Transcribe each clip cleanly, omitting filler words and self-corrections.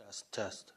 Test. Test.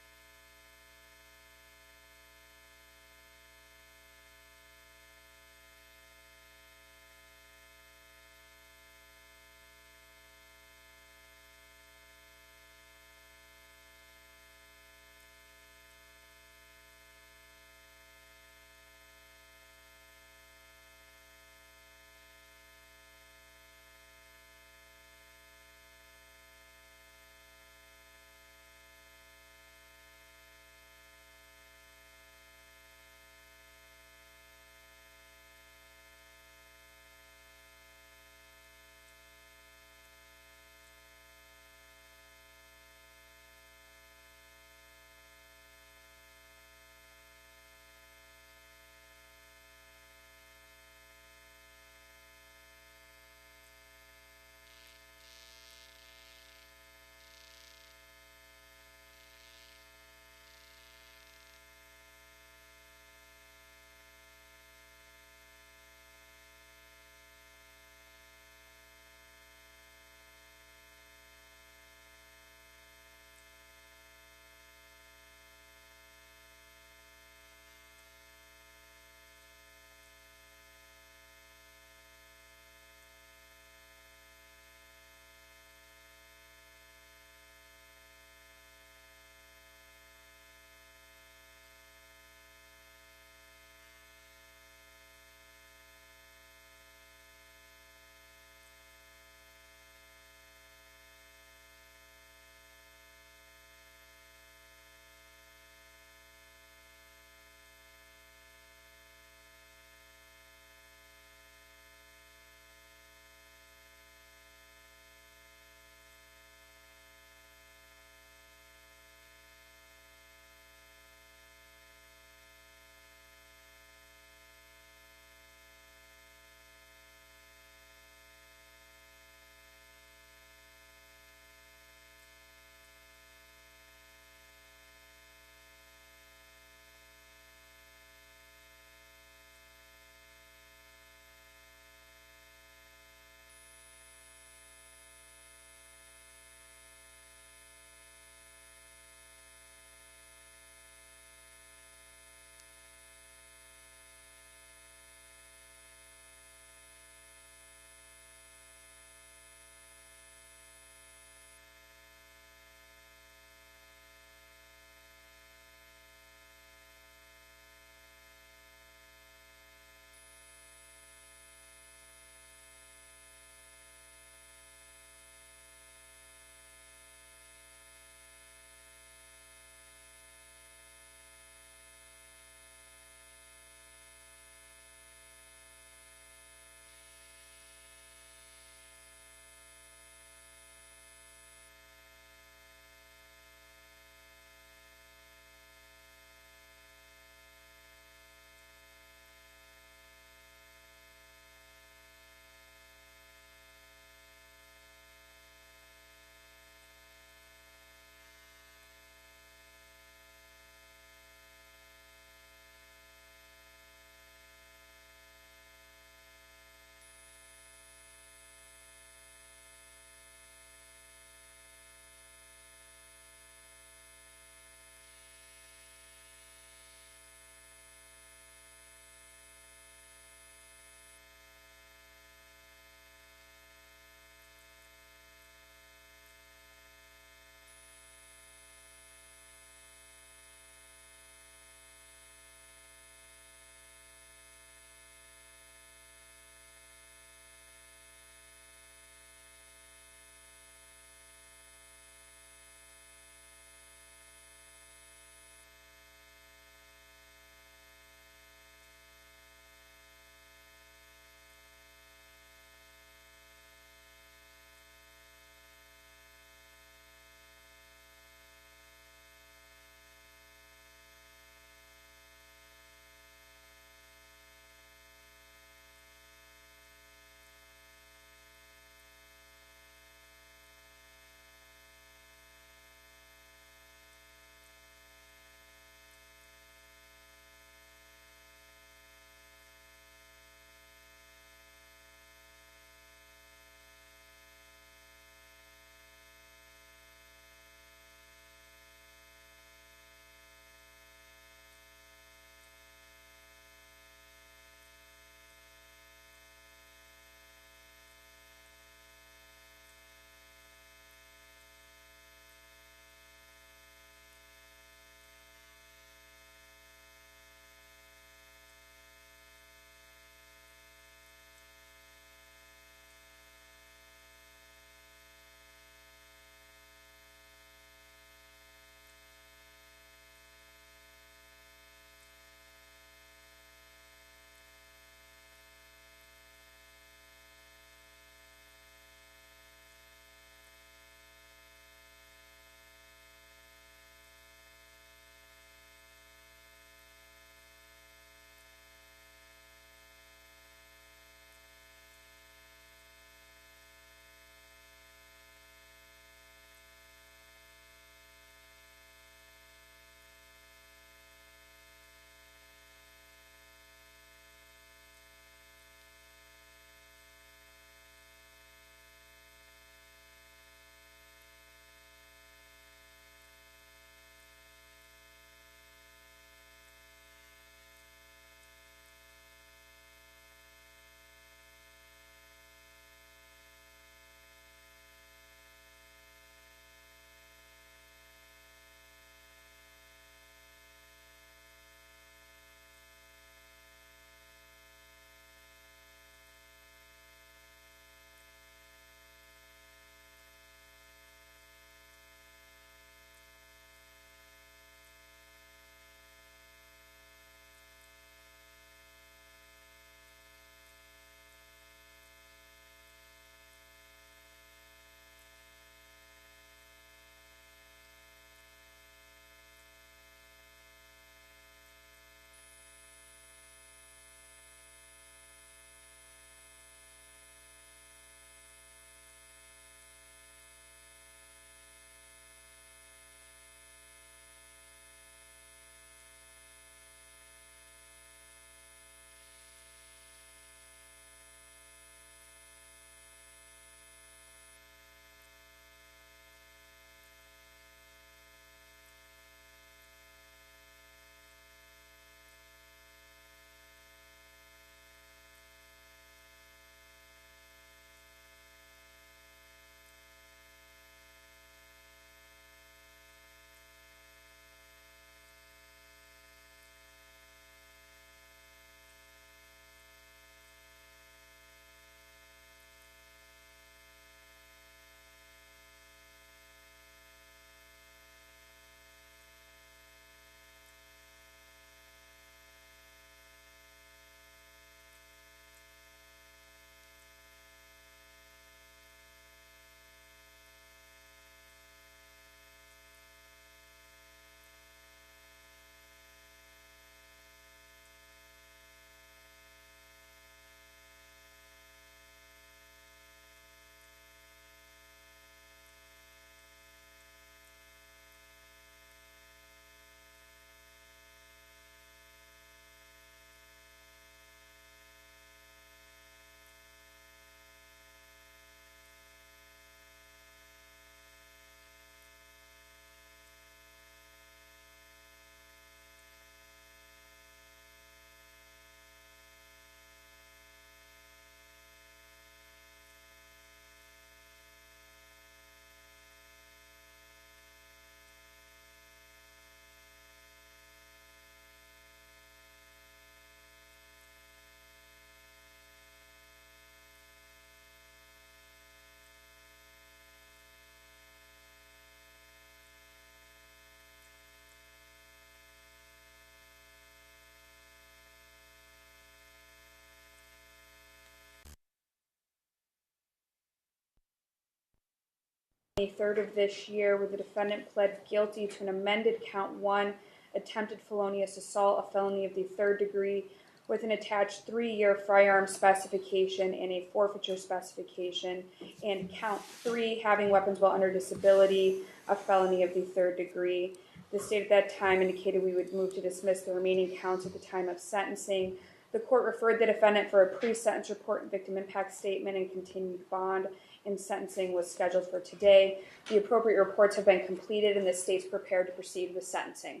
23rd of this year, where the defendant pled guilty to an amended count 1 attempted felonious assault, a felony of the 3rd degree, with an attached 3-year firearm specification and a forfeiture specification, and count 3 having weapons while under disability, a felony of the 3rd degree. The state at that time indicated we would move to dismiss the remaining counts at the time of sentencing. The court referred the defendant for a pre-sentence report and victim impact statement and continued bond, and sentencing was scheduled for today. The appropriate reports have been completed and the state's prepared to proceed with sentencing.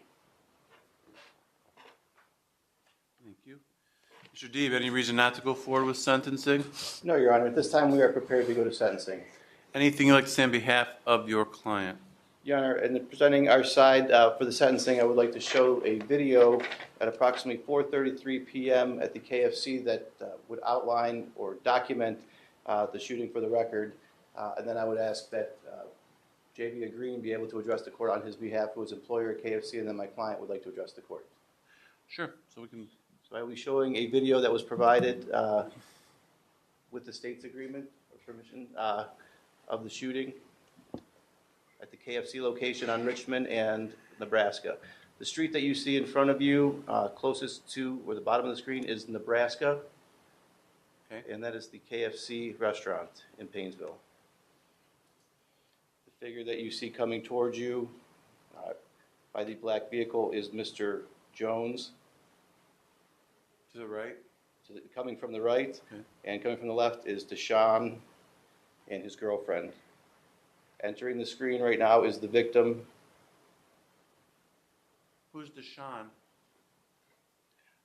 Thank you. Mr. Deeb, any reason not to go forward with sentencing? No, Your Honor. At this time, we are prepared to go to sentencing. Anything you'd like to say on behalf of your client? Your Honor, in presenting our side for the sentencing, I would like to show a video at approximately 4:33 p.m. at the KFC that would outline or document the shooting for the record. And then I would ask that J.B. Green be able to address the court on his behalf, who is employer at KFC, and then my client would like to address the court. Sure. So we can. So I will be showing a video that was provided with the state's agreement or permission of the shooting at the KFC location on Richmond and Nebraska. The street that you see in front of you, closest to where the bottom of the screen is Nebraska, Okay. and that is the KFC restaurant in Paynesville. The figure that you see coming towards you by the black vehicle is Mr. Jones. To the right? Coming from the right, Okay. and coming from the left is Deshaun and his girlfriend. Entering the screen right now is the victim. Who's Deshaun?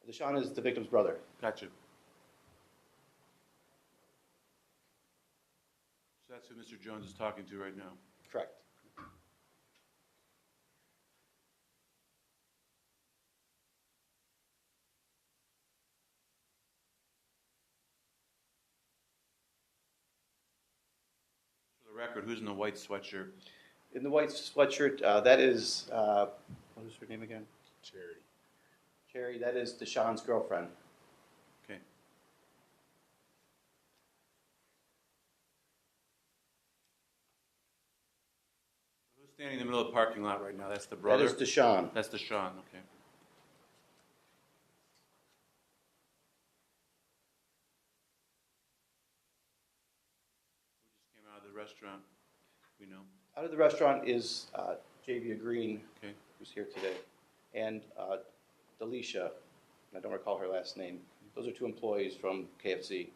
Deshaun is the victim's brother. Gotcha. So that's who Mr. Jones is talking to right now. Correct. For the record, who's in the white sweatshirt? In the white sweatshirt, that is, what is her name again? Charity. Cherry, that is Deshaun's girlfriend. Okay. Who's standing in the middle of the parking lot right now? That's the brother? That is Deshaun. That's Deshaun, okay. Who just came out of the restaurant? We know. Out of the restaurant is J.V. Green, Okay. who's here today, and Delisha, and I don't recall her last name. Those are two employees from KFC.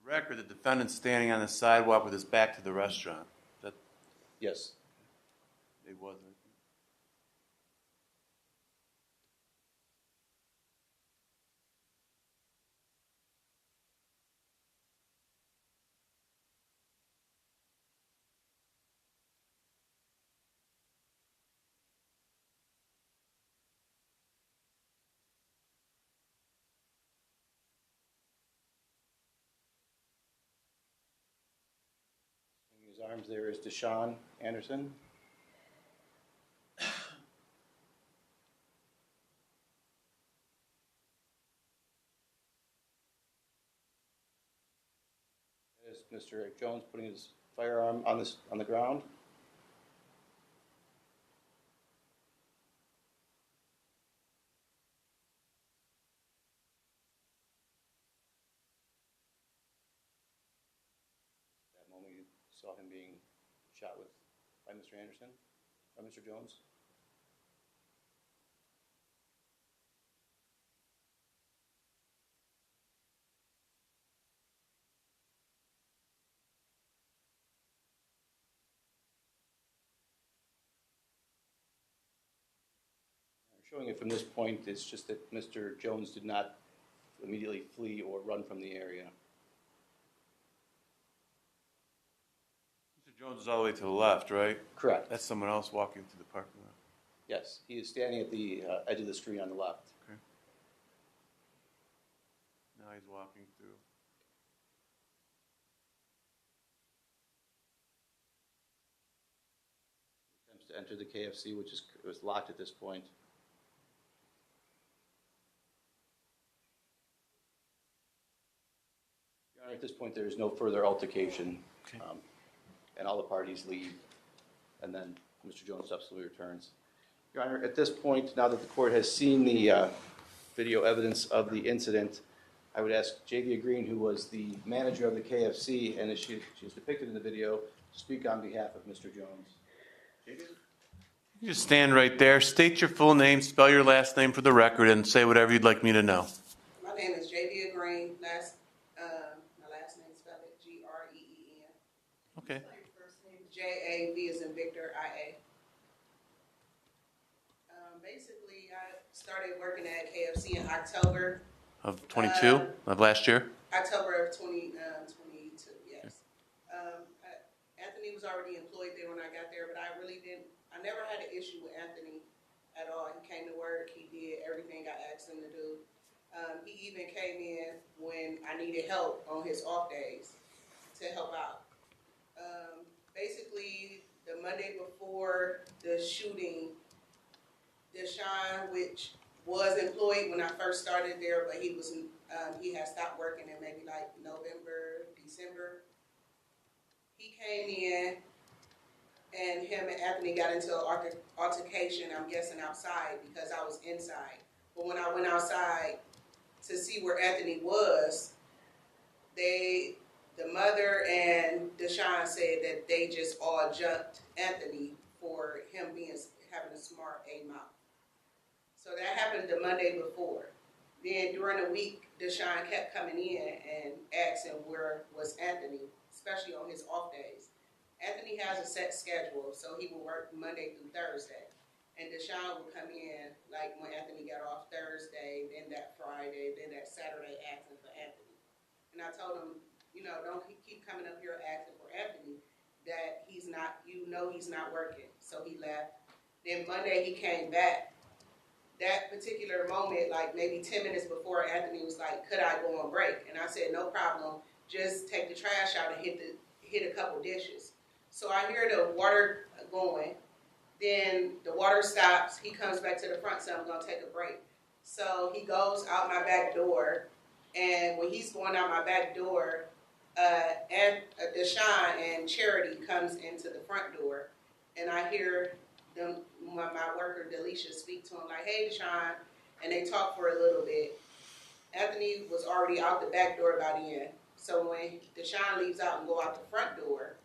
The record, the defendant's standing on the sidewalk with his back to the restaurant. That Yes. it wasn't. His arms there is Deshaun Anderson. That is Mr. Jones putting his firearm on the ground. That moment you saw him being shot by Mr. Anderson, by Mr. Jones. Showing it from this point, it's just that Mr. Jones did not immediately flee or run from the area. Jones is all the way to the left, right? Correct. That's someone else walking through the parking lot. Yes, he is standing at the edge of the screen on the left. Okay. Now he's walking through. Attempts to enter the KFC, which was locked at this point. Your Honor, at this point, there is no further altercation, Okay. And all the parties leave, and then Mr. Jones subsequently returns. Your Honor, at this point, now that the court has seen the video evidence of the incident, I would ask Javia Green, who was the manager of the KFC, and as she is depicted in the video, to speak on behalf of Mr. Jones. Javia? You just stand right there, state your full name, spell your last name for the record, and say whatever you'd like me to know. My name is Javia Green. My last name is spelled Green. Okay. JAV is in Victor, IA. Basically, I started working at KFC in October Of 22 of last year? October of 2022, yes. Anthony was already employed there when I got there, but I never had an issue with Anthony at all. He came to work, he did everything I asked him to do. He even came in when I needed help on his off days to help out. Basically, the Monday before the shooting, Deshaun, which was employed when I first started there, but he had stopped working in maybe like November, December. He came in, and him and Anthony got into an altercation, I'm guessing outside, because I was inside. But when I went outside to see where Anthony was, the mother and Deshaun said that they just all jumped Anthony for him having a smart A mouth. So that happened the Monday before. Then during the week, Deshaun kept coming in and asking where was Anthony, especially on his off days. Anthony has a set schedule, so he will work Monday through Thursday. And Deshaun would come in, like when Anthony got off Thursday, then that Friday, then that Saturday, asking for Anthony. And I told him, don't keep coming up here asking for Anthony, that he's not working. So he left. Then Monday he came back. That particular moment, like maybe 10 minutes before, Anthony was like, could I go on break? And I said, no problem. Just take the trash out and hit a couple dishes. So I hear the water going. Then the water stops. He comes back to the front, so I'm going to take a break. So he goes out my back door. And when he's going out my back door, Deshaun and Charity comes into the front door. And I hear my worker, Delisha, speak to him like, hey, Deshaun. And they talk for a little bit. Anthony was already out the back door by the end. So when Deshaun leaves out and go out the front door,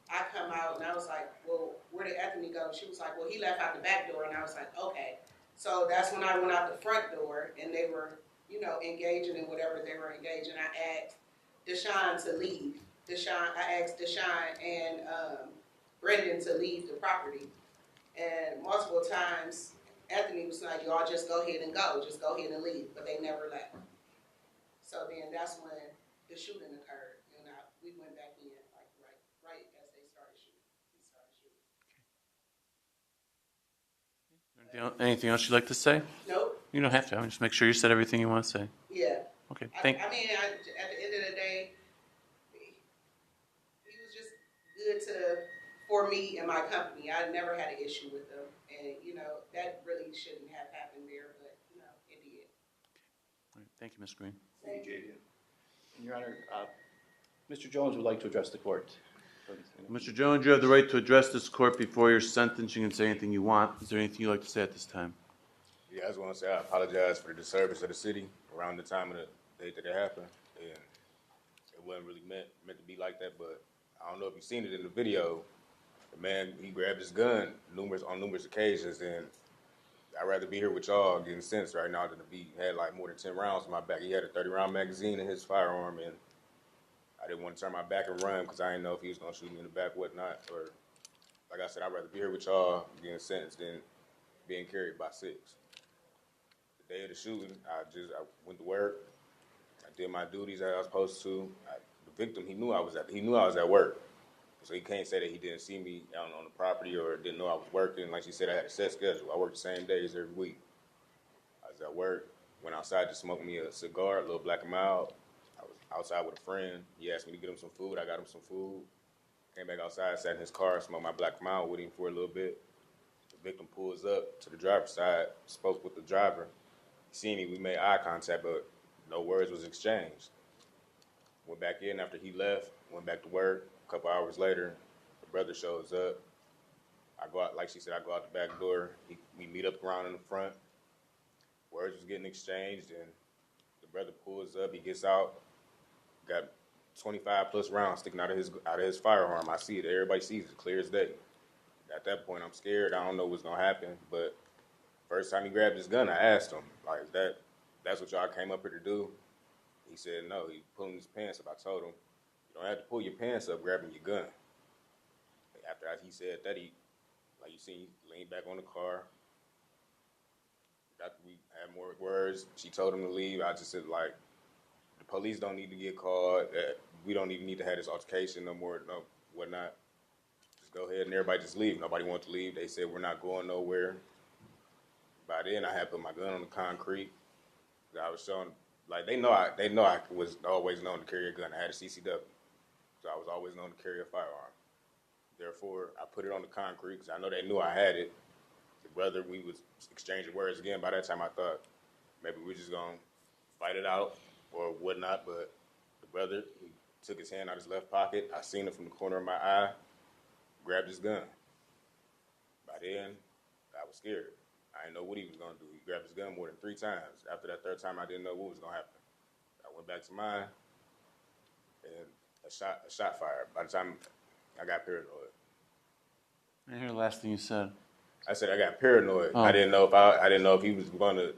I come out and I was like, well, where did Anthony go? She was like, well, he left out the back door. And I was like, okay. So that's when I went out the front door and they were, engaging in whatever they were engaging. I asked Deshaun to leave. I asked Deshaun and Brendan to leave the property. And multiple times, Anthony was like, y'all just go ahead and go. Just go ahead and leave. But they never left. So then that's when the shooting occurred. And we went back in, like right as they started shooting. He started shooting. Anything else you'd like to say? Nope. You don't have to. Just make sure you said everything you want to say. Yeah. Okay. At the end of the day, he was just good for me and my company. I never had an issue with them. And, that really shouldn't have happened there, but, it did. All right. Thank you, Ms. Green. Thank you, Javia. And Your Honor, Mr. Jones would like to address the court. Mr. Jones, you have the right to address this court before your sentence. You can say anything you want. Is there anything you'd like to say at this time? Yeah, I just want to say I apologize for the disturbance of the city around the time of the date that it happened. And it wasn't really meant to be like that, but I don't know if you've seen it in the video. The man, he grabbed his gun on numerous occasions, and I'd rather be here with y'all getting sentenced right now than to be had like more than 10 rounds in my back. He had a 30-round magazine in his firearm, and I didn't want to turn my back and run because I didn't know if he was going to shoot me in the back, whatnot. Or, like I said, I'd rather be here with y'all getting sentenced than being carried by 6. The day of the shooting, I went to work. I did my duties as I was supposed to. The victim, he knew I was at work. So he can't say that he didn't see me out on the property or didn't know I was working. Like she said, I had a set schedule. I worked the same days every week. I was at work, went outside to smoke me a cigar, a little Black and Mild. I was outside with a friend. He asked me to get him some food. I got him some food. Came back outside, sat in his car, smoked my Black and Mild with him for a little bit. The victim pulls up to the driver's side, spoke with the driver. He seen me, we made eye contact, but no words was exchanged. Went back in after he left, went back to work. A couple hours later, the brother shows up. I go out, like she said, I go out the back door. We meet up around in the front. Words was getting exchanged, and the brother pulls up. He gets out, got 25 plus rounds sticking out of his firearm. I see it. Everybody sees it, clear as day. At that point, I'm scared. I don't know what's gonna happen. But first time he grabbed his gun, I asked him, like, that's what y'all came up here to do? He said no. He pulling his pants up. I told him, you don't have to pull your pants up grabbing your gun. After he said that, he, like you see, he leaned back on the car. After we had more words, she told him to leave. I just said, like, the police don't need to get called. We don't even need to have this altercation no more, no whatnot. Just go ahead and everybody just leave. Nobody wanted to leave. They said we're not going nowhere. By then, I had put my gun on the concrete. I was showing, like, they know I was always known to carry a gun. I had a CCW, so I was always known to carry a firearm. Therefore, I put it on the concrete because I know they knew I had it. The brother, we was exchanging words again. By that time, I thought maybe we're just gonna fight it out or whatnot. But the brother, he took his hand out of his left pocket. I seen it from the corner of my eye. Grabbed his gun. By then, I was scared. I didn't know what he was gonna do. He grabbed his gun more than 3 times. After that 3rd time, I didn't know what was gonna happen. I went back to mine, and a shot fired. By the time I got paranoid. I didn't hear the last thing you said. I said I got paranoid. Oh. I didn't know if he was going to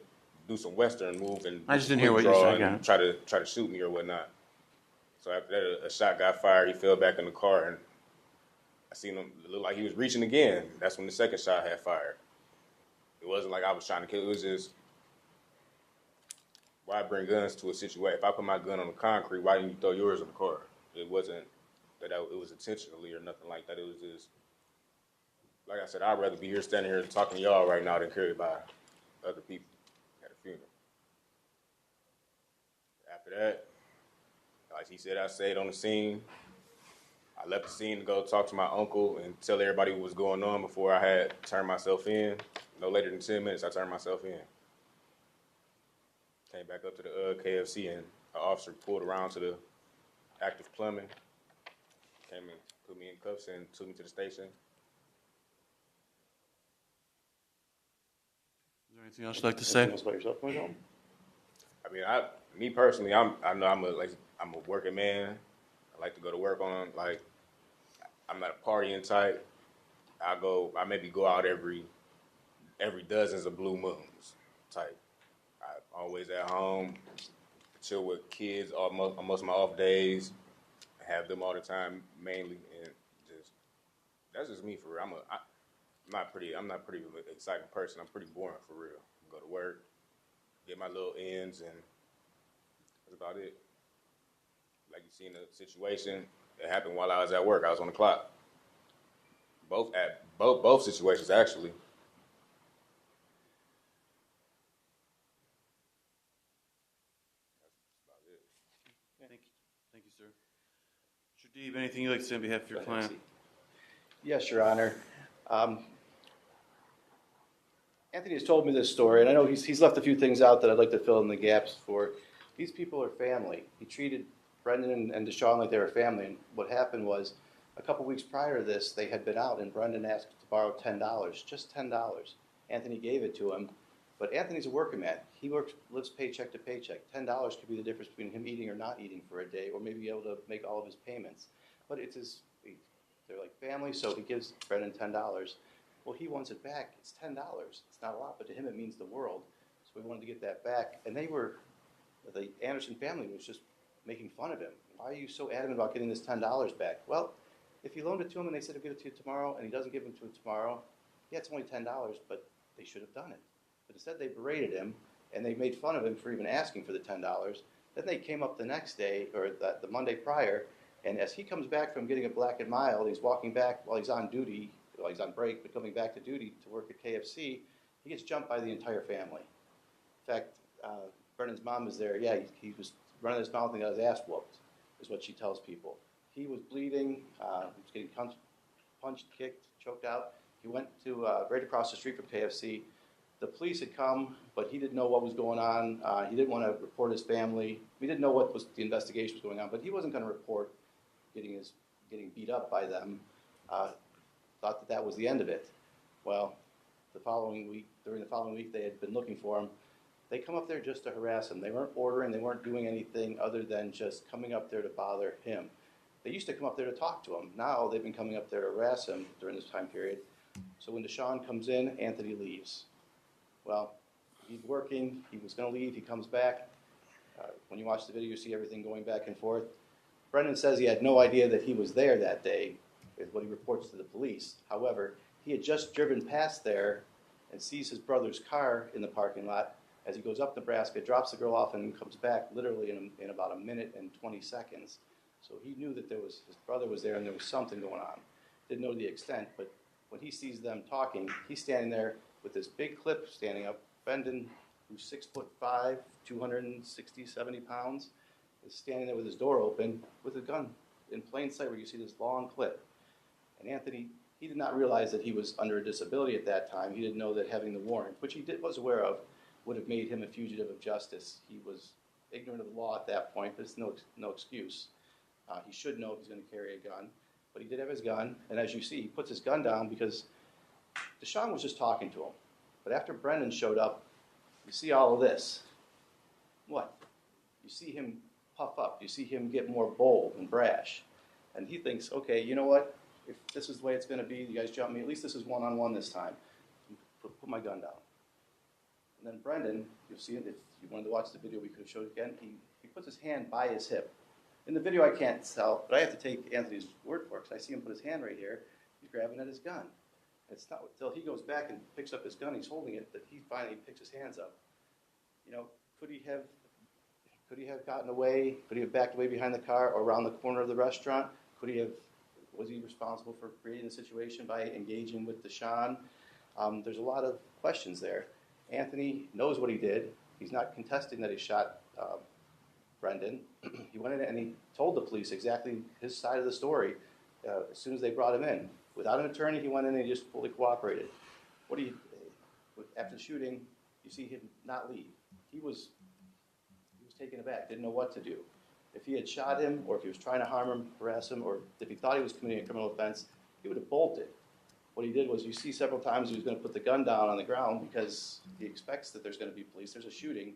do some Western move and I just didn't hear what you said. and try to shoot me or whatnot. So after that, a shot got fired. He fell back in the car, and I seen him. It looked like he was reaching again. That's when the second shot had fired. It wasn't like I was trying to kill. It was just, why bring guns to a situation? If I put my gun on the concrete, why didn't you throw yours in the car? It wasn't that it was intentionally or nothing like that. It was just, like I said, I'd rather be here standing here talking to y'all right now than carried by other people at a funeral. After that, like he said, I stayed on the scene. I left the scene to go talk to my uncle and tell everybody what was going on before I had turned myself in. No later than 10 minutes, I turned myself in. Came back up to the KFC, and an officer pulled around to the active plumbing. Came and put me in cuffs and took me to the station. Is there anything else you'd like to say? Anything else about yourself, Michael? I mean, me personally, I know I'm a working man. I like to go to work on, like, I'm not a partying type. I maybe go out every dozens of blue moons type. I'm always at home, chill with kids on most of my off days, have them all the time mainly, and just, that's just me for real. I'm not pretty exciting person. I'm pretty boring for real. Go to work, get my little ends, and that's about it. Like you seen the situation that happened while I was at work. I was on the clock. Both situations actually. Thank you, sir. Mr. Deeb, anything you'd like to say on behalf of your client? Yes, Your Honor. Anthony has told me this story, and I know he's left a few things out that I'd like to fill in the gaps for. These people are family. He treated Brendan and Deshaun like they were family, and what happened was a couple weeks prior to this, they had been out, and Brendan asked to borrow $10, just $10. Anthony gave it to him, but Anthony's a working man. He lives paycheck to paycheck. $10 could be the difference between him eating or not eating for a day, or maybe be able to make all of his payments. But they're like family, so he gives Brendan $10. Well, he wants it back. It's $10. It's not a lot, but to him it means the world. So we wanted to get that back. And the Anderson family was just making fun of him. Why are you so adamant about getting this $10 back? Well, if you loaned it to him and they said he'll give it to you tomorrow, and he doesn't give it to him tomorrow, yeah, it's only $10, but they should have done it. But instead they berated him, and they made fun of him for even asking for the $10. Then they came up the next day, or the Monday prior, And as he comes back from getting a black and mild, he's walking back while he's on duty, while he's on break, but coming back to duty to work at KFC, he gets jumped by the entire family. In fact, Brennan's mom is there. Yeah, he was running his mouth and got his ass whooped, is what she tells people. He was bleeding. He was getting punched, kicked, choked out. He went to right across the street from KFC. The police had come, but he didn't know what was going on. He didn't want to report his family. We didn't know what the investigation was going on, but he wasn't going to report getting beat up by them. Thought that was the end of it. Well, during the following week, they had been looking for him. They come up there just to harass him. They weren't ordering, they weren't doing anything other than just coming up there to bother him. They used to come up there to talk to him. Now they've been coming up there to harass him during this time period. So when Deshaun comes in, Anthony leaves. Well, he's working, he was going to leave, he comes back. When you watch the video, you see everything going back and forth. Brendan says he had no idea that he was there that day, is what he reports to the police. However, he had just driven past there and sees his brother's car in the parking lot as he goes up Nebraska, drops the girl off, and comes back literally in about a minute and 20 seconds. So he knew that his brother was there and there was something going on. Didn't know the extent, but when he sees them talking, he's standing there with this big clip standing up. Brendan, who's 6'5", 260, 70 pounds, is standing there with his door open with a gun in plain sight where you see this long clip. And Anthony, he did not realize that he was under a disability at that time. He didn't know that having the warrant, which he was aware of, would have made him a fugitive of justice. He was ignorant of the law at that point, but it's no excuse. He should know if he's going to carry a gun. But he did have his gun, and as you see, he puts his gun down because Deshaun was just talking to him. But after Brendan showed up, you see all of this. What? You see him puff up. You see him get more bold and brash. And he thinks, okay, you know what? If this is the way it's going to be, you guys jump me, at least this is one-on-one this time. Put my gun down. And then Brendan, you'll see it, if you wanted to watch the video, we could have showed it again, he puts his hand by his hip. In the video I can't tell, but I have to take Anthony's word for it, because I see him put his hand right here, he's grabbing at his gun. It's not until he goes back and picks up his gun, he's holding it, that he finally picks his hands up. You know, could he have gotten away? Could he have backed away behind the car or around the corner of the restaurant? Was he responsible for creating the situation by engaging with Deshaun? There's a lot of questions there. Anthony knows what he did. He's not contesting that he shot Brendan. He went in and he told the police exactly his side of the story as soon as they brought him in. Without an attorney, he went in and he just fully cooperated. After the shooting, you see him not leave. He was taken aback, didn't know what to do. If he had shot him, or if he was trying to harm him, harass him, or if he thought he was committing a criminal offense, he would have bolted. What he did was, you see several times he was going to put the gun down on the ground because he expects that there's going to be police. There's a shooting.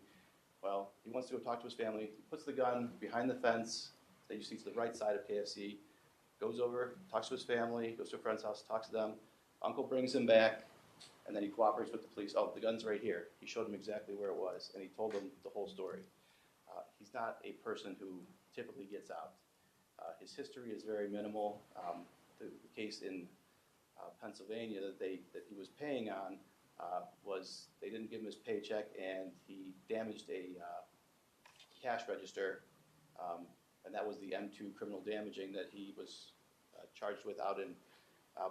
Well, he wants to go talk to his family. He puts the gun behind the fence that you see to the right side of KFC, goes over, talks to his family, goes to a friend's house, talks to them. Uncle brings him back, and then he cooperates with the police. Oh, the gun's right here. He showed them exactly where it was, and he told them the whole story. He's not a person who typically gets out. His history is very minimal. The case in Pennsylvania that he was paying on was they didn't give him his paycheck, and he damaged a cash register, and that was the M2 criminal damaging that he was charged with out in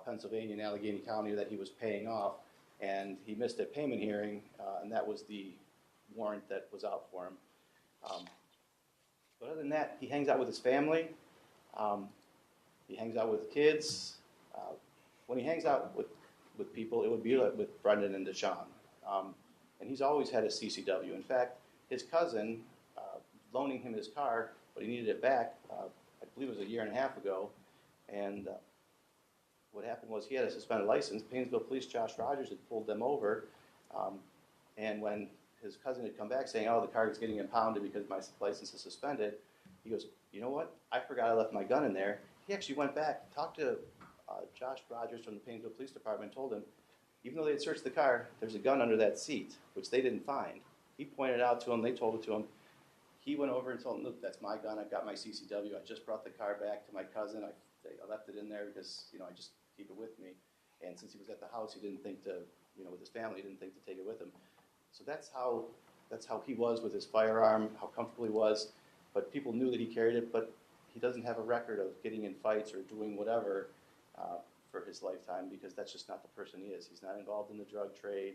Pennsylvania in Allegheny County that he was paying off, and he missed a payment hearing, and that was the warrant that was out for him. But other than that, he hangs out with his family. He hangs out with kids. When he hangs out with people, it would be like with Brendan and Deshaun. And he's always had a CCW. In fact, his cousin, loaning him his car, but he needed it back, I believe it was a year and a half ago. And what happened was he had a suspended license. Painesville Police, Josh Rogers, had pulled them over. And when his cousin had come back saying, oh, the car is getting impounded because my license is suspended, he goes, you know what? I forgot I left my gun in there. He actually went back, talked to Josh Rogers from the Painesville Police Department, and told him, even though they had searched the car, there's a gun under that seat, which they didn't find. He pointed it out to him. They told it to him. He went over and told him, look, that's my gun. I've got my CCW. I just brought the car back to my cousin. I left it in there because, I just keep it with me. And since he was at the house, he didn't think to, with his family, he didn't think to take it with him. So that's how he was with his firearm, how comfortable he was. But people knew that he carried it, but he doesn't have a record of getting in fights or doing whatever for his lifetime, because that's just not the person he is. He's not involved in the drug trade.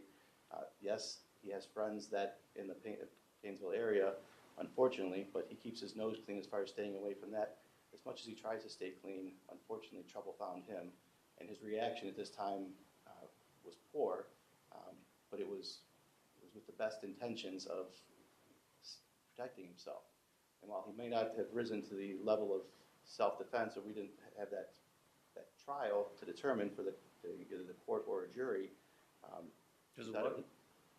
Yes, he has friends that in the Paynesville area, unfortunately, but he keeps his nose clean as far as staying away from that. As much as he tries to stay clean, unfortunately, trouble found him, and his reaction at this time was poor, but it was with the best intentions of protecting himself. And while he may not have risen to the level of self-defense, or we didn't have that trial to determine for either the court or a jury,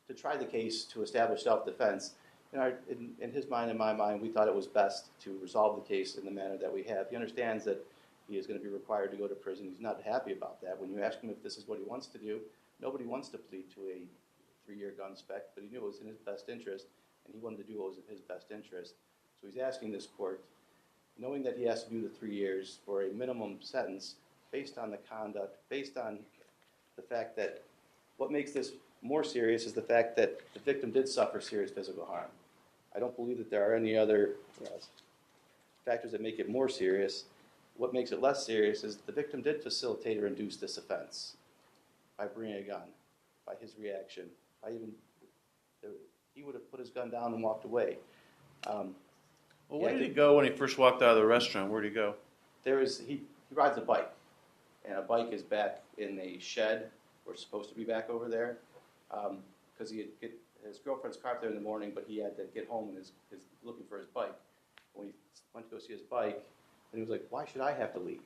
to try the case to establish self-defense, in his mind and my mind, we thought it was best to resolve the case in the manner that we have. He understands that he is going to be required to go to prison. He's not happy about that. When you ask him if this is what he wants to do, nobody wants to plead to a 3-year gun spec, but he knew it was in his best interest, and he wanted to do what was in his best interest. So he's asking this court, knowing that he has to do the 3 years for a minimum sentence based on the conduct, based on the fact that what makes this more serious is the fact that the victim did suffer serious physical harm. I don't believe that there are any other factors that make it more serious. What makes it less serious is the victim did facilitate or induce this offense by bringing a gun, by his reaction, by he would have put his gun down and walked away. Well, where did he go when he first walked out of the restaurant? Where did he go? He rides a bike, and a bike is back in a shed. We're supposed to be back over there because he had his girlfriend's car up there in the morning, but he had to get home and is looking for his bike. When he went to go see his bike, and he was like, "Why should I have to leave?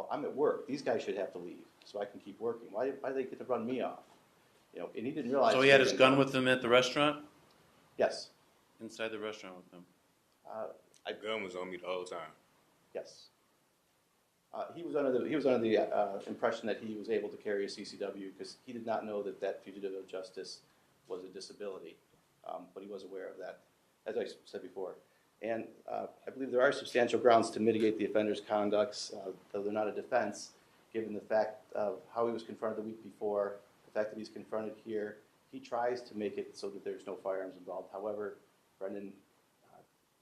I'm at work. These guys should have to leave so I can keep working. Why do they get to run me off?" And he didn't realize. So he had his gun with him at the restaurant? Yes. Inside the restaurant with him? The gun was on me the whole time. Yes. He was under the impression that he was able to carry a CCW because he did not know that fugitive of justice was a disability, but he was aware of that, as I said before. And I believe there are substantial grounds to mitigate the offender's conducts, though they're not a defense, given the fact of how he was confronted the week before, the fact that he's confronted here. He tries to make it so that there's no firearms involved. However, Brendan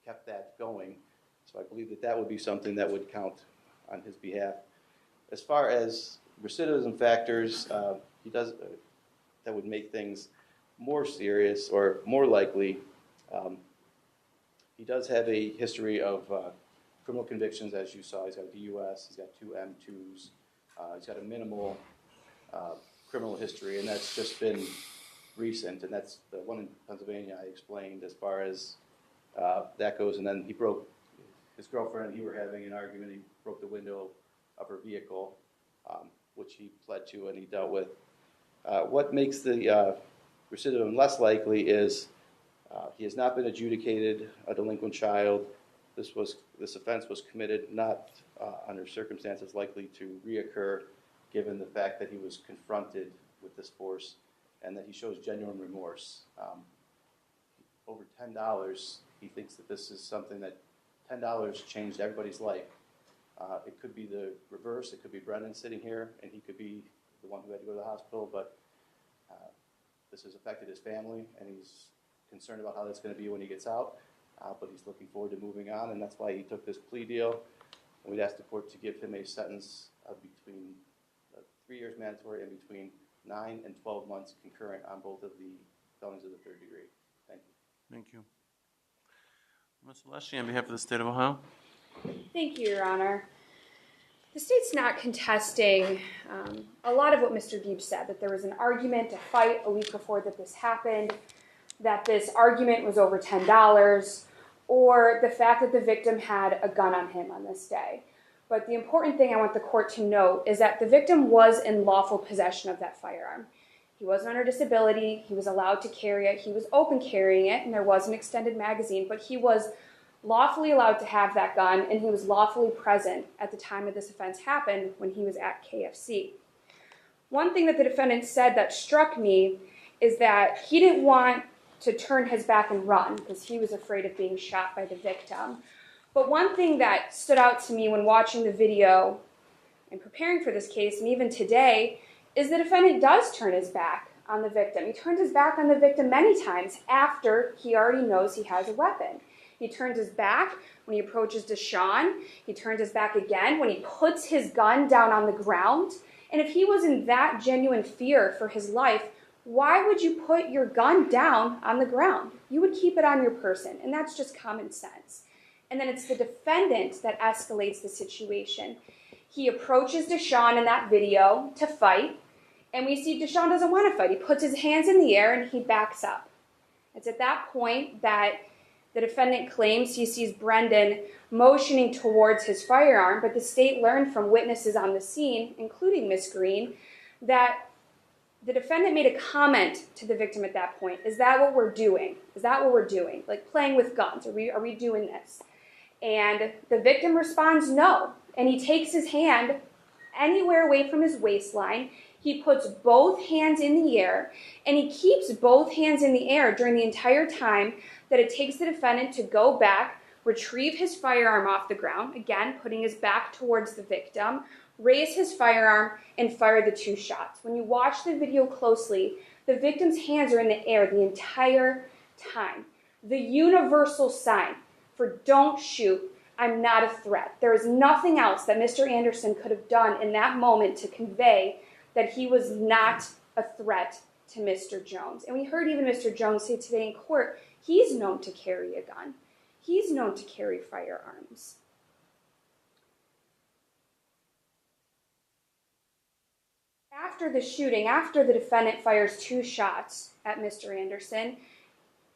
kept that going, so I believe that would be something that would count on his behalf. As far as recidivism factors, that would make things more serious or more likely. He does have a history of criminal convictions, as you saw. He's got a DUS, he's got 2 M2s, he's got a minimal criminal history, and that's just been recent, and that's the one in Pennsylvania I explained as far as that goes. And then he broke his girlfriend, and he were having an argument. He broke the window of her vehicle, which he pled to and he dealt with. What makes the recidivism less likely is he has not been adjudicated a delinquent child. This offense was committed not under circumstances likely to reoccur, given the fact that he was confronted with this force and that he shows genuine remorse. Over $10, he thinks that this is something that $10 changed everybody's life. It could be the reverse. It could be Brendan sitting here, and he could be the one who had to go to the hospital, but this has affected his family, and he's concerned about how that's going to be when he gets out, but he's looking forward to moving on, and that's why he took this plea deal. And we'd ask the court to give him a sentence of between 3 years mandatory and between 9 and 12 months concurrent on both of the felonies of the 3rd degree. Thank you. Thank you. Ms. Leshy, on behalf of the State of Ohio. Thank you, Your Honor. The state's not contesting a lot of what Mr. Gibbs said, that there was an argument, a fight a week before that this happened, that this argument was over $10, or the fact that the victim had a gun on him on this day. But the important thing I want the court to note is that the victim was in lawful possession of that firearm. He wasn't under disability, he was allowed to carry it, he was open carrying it, and there was an extended magazine, but he was lawfully allowed to have that gun, and he was lawfully present at the time that this offense happened when he was at KFC. One thing that the defendant said that struck me is that he didn't want to turn his back and run because he was afraid of being shot by the victim. But one thing that stood out to me when watching the video and preparing for this case, and even today, is the defendant does turn his back on the victim. He turns his back on the victim many times after he already knows he has a weapon. He turns his back when he approaches Deshaun. He turns his back again when he puts his gun down on the ground. And if he was in that genuine fear for his life, why would you put your gun down on the ground? You would keep it on your person, and that's just common sense. And then it's the defendant that escalates the situation. He approaches Deshaun in that video to fight, and we see Deshaun doesn't want to fight. He puts his hands in the air and he backs up. It's at that point that the defendant claims he sees Brendan motioning towards his firearm, but the state learned from witnesses on the scene, including Miss Green, that the defendant made a comment to the victim at that point. Is that what we're doing? Is that what we're doing? Like playing with guns? Are we doing this? And the victim responds no. And he takes his hand anywhere away from his waistline. He puts both hands in the air, and he keeps both hands in the air during the entire time that it takes the defendant to go back, retrieve his firearm off the ground, again, putting his back towards the victim, raise his firearm, and fire the 2 shots. When you watch the video closely, the victim's hands are in the air the entire time. The universal sign for don't shoot, I'm not a threat. There is nothing else that Mr. Anderson could have done in that moment to convey that he was not a threat to Mr. Jones. And we heard even Mr. Jones say today in court, he's known to carry a gun. He's known to carry firearms. After the shooting, after the defendant fires 2 shots at Mr. Anderson,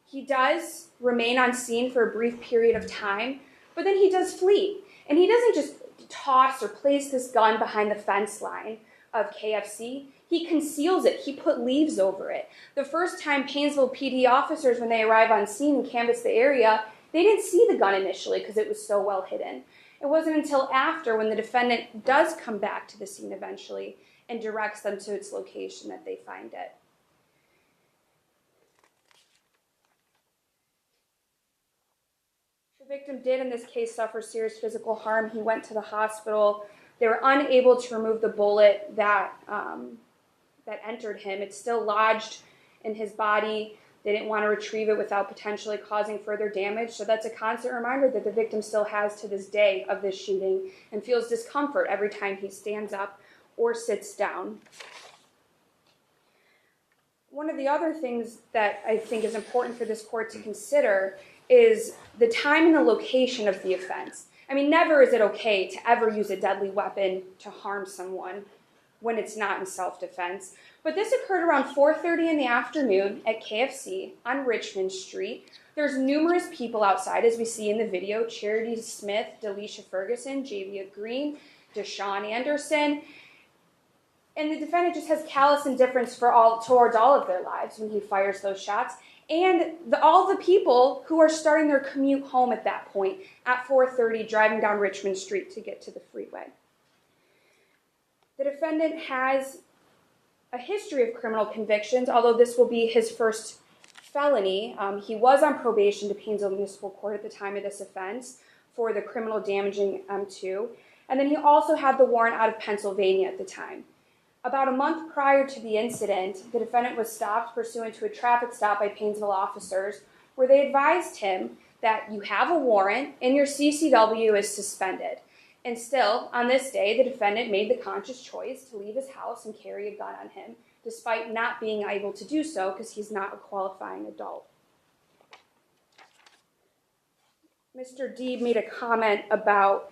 he does remain on scene for a brief period of time, but then he does flee. And he doesn't just toss or place this gun behind the fence line of KFC. He conceals it. He put leaves over it. The first time Painesville PD officers, when they arrive on scene and canvass the area, they didn't see the gun initially because it was so well hidden. It wasn't until after, when the defendant does come back to the scene eventually and directs them to its location, that they find it. The victim did, in this case, suffer serious physical harm. He went to the hospital. They were unable to remove the bullet that entered him. It's still lodged in his body. They didn't want to retrieve it without potentially causing further damage. So that's a constant reminder that the victim still has to this day of this shooting and feels discomfort every time he stands up or sits down. One of the other things that I think is important for this court to consider is the time and the location of the offense. I mean, never is it okay to ever use a deadly weapon to harm someone when it's not in self-defense. But this occurred around 4:30 in the afternoon at KFC on Richmond Street. There's numerous people outside, as we see in the video: Charity Smith, Delisha Ferguson, Javia Green, Deshaun Anderson. And the defendant just has callous indifference towards all of their lives when he fires those shots. And all the people who are starting their commute home at that point at 4:30, driving down Richmond Street to get to the freeway. The defendant has a history of criminal convictions, although this will be his first felony. He was on probation to Painesville Municipal Court at the time of this offense for the criminal damaging M2. And then he also had the warrant out of Pennsylvania at the time. About a month prior to the incident, the defendant was stopped pursuant to a traffic stop by Painesville officers, where they advised him that you have a warrant and your CCW is suspended. And still, on this day, the defendant made the conscious choice to leave his house and carry a gun on him, despite not being able to do so because he's not a qualifying adult. Mr. Deeb made a comment about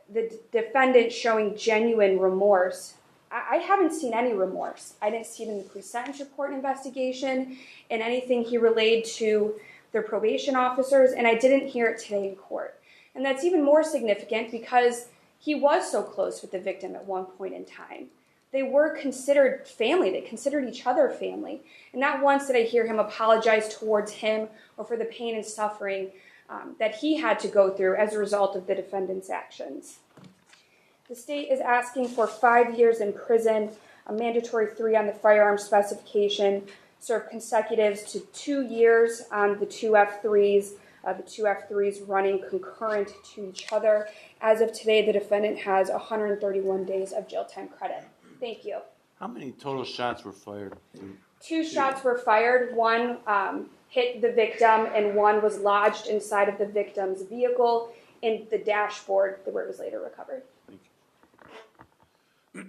the defendant showing genuine remorse. I haven't seen any remorse. I didn't see it in the pre-sentence report investigation, in anything he relayed to their probation officers, and I didn't hear it today in court. And that's even more significant because he was so close with the victim at one point in time. They were considered family. They considered each other family. And not once did I hear him apologize towards him or for the pain and suffering that he had to go through as a result of the defendant's actions. The state is asking for 5 years in prison, a mandatory 3 on the firearm specification, serve consecutives to 2 years on the 2 F3s, the 2 F3s running concurrent to each other. As of today, the defendant has 131 days of jail time credit. Thank you. How many total shots were fired? Two shots were fired. One hit the victim, and one was lodged inside of the victim's vehicle in the dashboard, where it was later recovered. Thank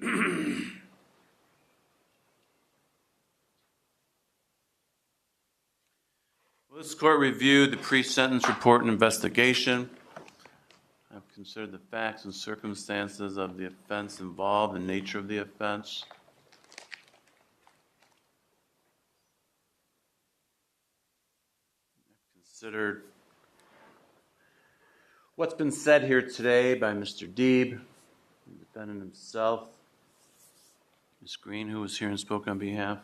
you. Well, this court reviewed the pre-sentence report and investigation. I've considered the facts and circumstances of the offense involved, the nature of the offense. I've considered what's been said here today by Mr. Deeb, the defendant himself, Ms. Green, who was here and spoke on behalf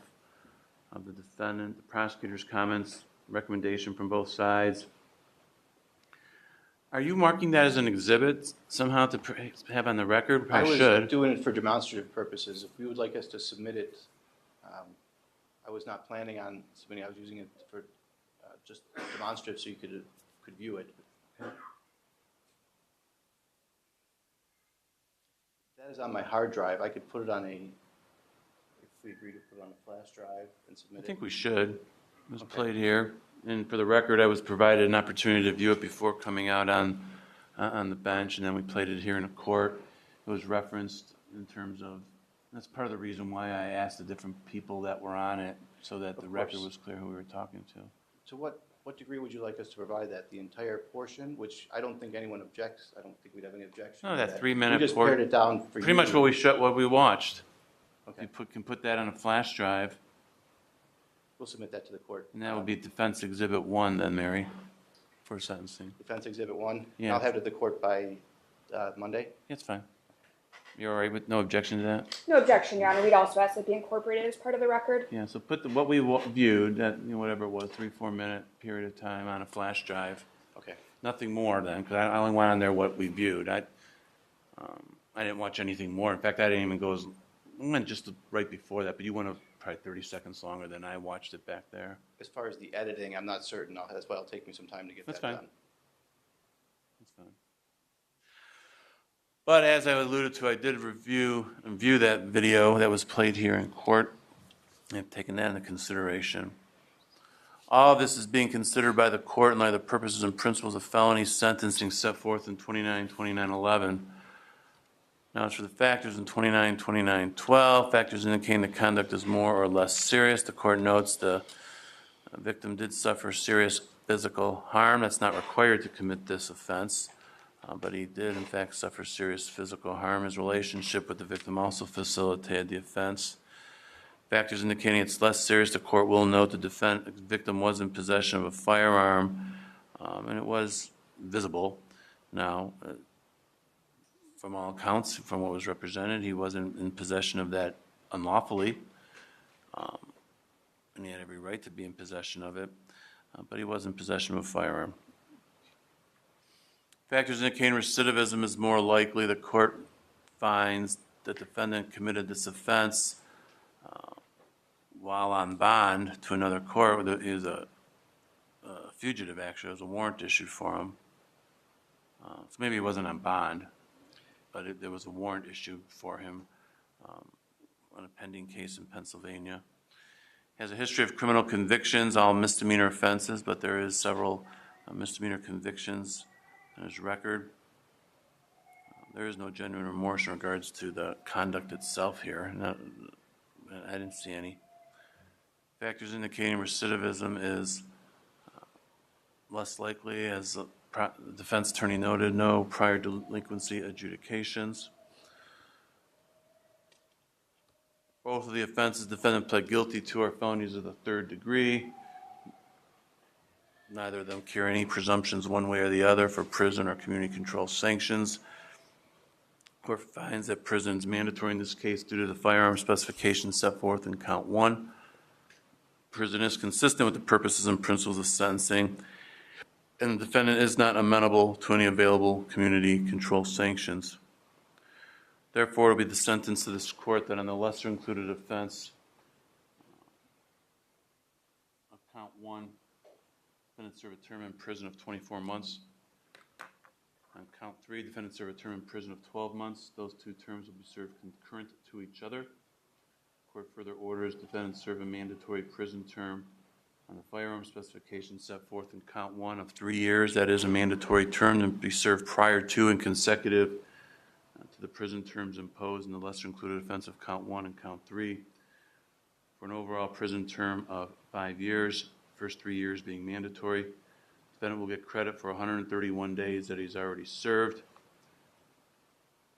of the defendant, the prosecutor's comments, recommendation from both sides. Are you marking that as an exhibit somehow to have on the record? I was should. doing it for demonstrative purposes. If you would like us to submit it, I was not planning on submitting. I was using it for just demonstrative so you could view it. That is on my hard drive. I could put it on if we agree to put it on a flash drive and submit it. I think we should. It was played here. And for the record, I was provided an opportunity to view it before coming out on the bench, and then we played it here in a court. It was referenced in terms of, that's part of the reason why I asked the different people that were on it, so that the record was clear who we were talking to. To what degree would you like us to provide that? The entire portion, which I don't think anyone objects. I don't think we'd have any objection. No, to that 3-minute We just portion. pared it down for Pretty much what we watched. Okay. You can put that on a flash drive, We'll submit that to the court. and that would be Defense Exhibit 1 then, Mary, for sentencing. Defense Exhibit 1. Yeah. I'll have it to the court by Monday. That's fine. You're all right with no objection to that? No objection, Your Honor. We'd also ask that be incorporated as part of the record. Yeah, so put what we viewed, that, whatever it was, 3-4 minute period of time on a flash drive. Okay. Nothing more then, because I only went on there what we viewed. I didn't watch anything more. In fact, I didn't even go went just right before that, but you went probably 30 seconds longer than I watched it back there. As far as the editing, I'm not certain. That's why it'll take me some time to get That's that fine. done. That's fine. But as I alluded to, I did view that video that was played here in court. I've taken that into consideration. All of this is being considered by the court in light of the purposes and principles of felony sentencing set forth in 29-29-11. Now, as for the factors in 29-29-12, factors indicating the conduct is more or less serious. The court notes the victim did suffer serious physical harm. That's not required to commit this offense, but he did, in fact, suffer serious physical harm. His relationship with the victim also facilitated the offense. Factors indicating it's less serious, the court will note the victim was in possession of a firearm, and it was visible. Now, from all accounts, from what was represented, he wasn't in possession of that unlawfully, and he had every right to be in possession of it, but he was in possession of a firearm. Factors indicating recidivism is more likely. The court finds the defendant committed this offense while on bond to another court. He was a fugitive, actually. There was a warrant issued for him. So maybe he wasn't on bond, but there was a warrant issued for him on a pending case in Pennsylvania. He has a history of criminal convictions, all misdemeanor offenses, but there is several misdemeanor convictions in his record. There is no genuine remorse in regards to the conduct itself here. I didn't see any. Factors indicating recidivism is less likely, as the defense attorney noted, no prior delinquency adjudications. Both of the offenses defendant pled guilty to are felonies of the third degree. Neither of them carry any presumptions one way or the other for prison or community control sanctions. The court finds that prison is mandatory in this case due to the firearm specifications set forth in count 1. Prison is consistent with the purposes and principles of sentencing, and the defendant is not amenable to any available community control sanctions. Therefore, it will be the sentence of this court that on the lesser included offense of count 1, defendant serve a term in prison of 24 months. On count 3, defendant serve a term in prison of 12 months. Those two terms will be served concurrent to each other. Court further orders defendant serve a mandatory prison term on the firearm specification set forth in count 1 of 3 years. That is a mandatory term to be served prior to and consecutive to the prison terms imposed in the lesser included offense of count 1 and count 3 for an overall prison term of 5 years, first 3 years being mandatory. Defendant will get credit for 131 days that he's already served.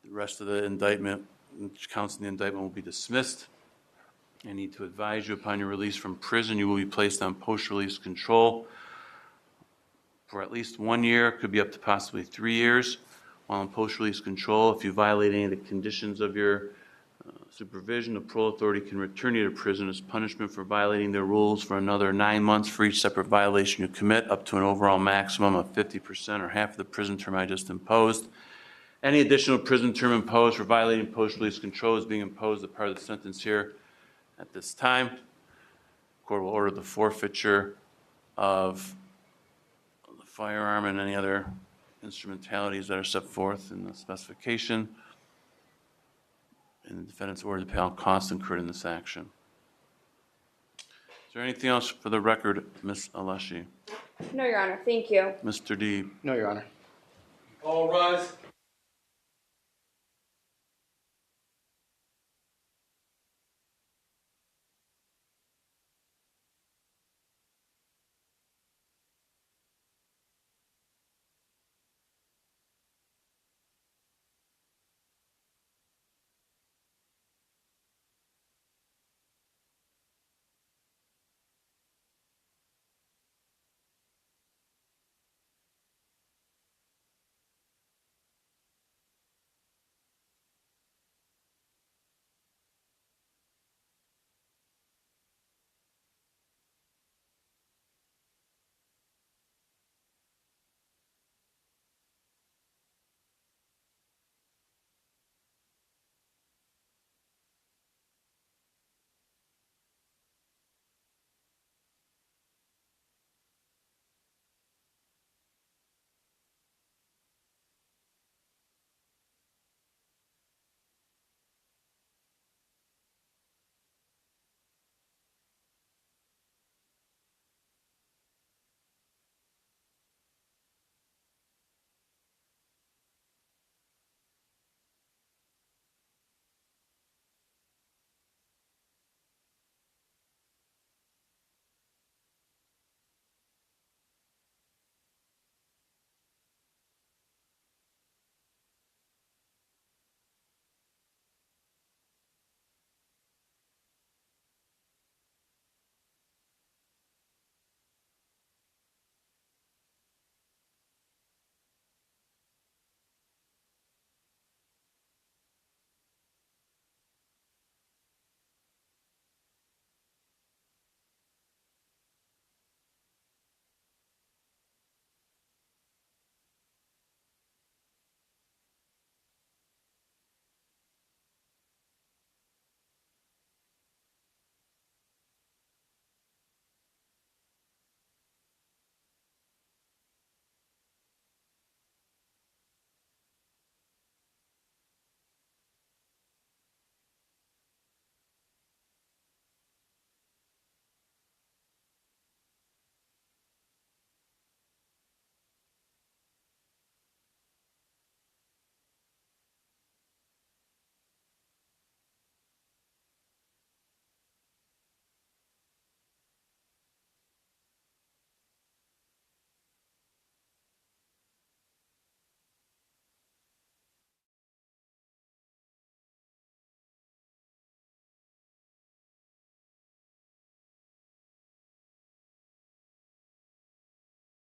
The rest of the indictment, which counts in the indictment, will be dismissed. I need to advise you upon your release from prison, you will be placed on post-release control for at least 1 year, could be up to possibly 3 years. While in post-release control, if you violate any of the conditions of your supervision, the parole authority can return you to prison as punishment for violating their rules for another 9 months for each separate violation you commit, up to an overall maximum of 50% or half of the prison term I just imposed. Any additional prison term imposed for violating post-release control is being imposed as part of the sentence here. At this time, the court will order the forfeiture of the firearm and any other instrumentalities that are set forth in the specification, and the defendant's ordered to pay all costs incurred in this action. Is there anything else for the record, Ms. Aleshi? No, Your Honor. Thank you. Mr. Deeb? No, Your Honor. All rise.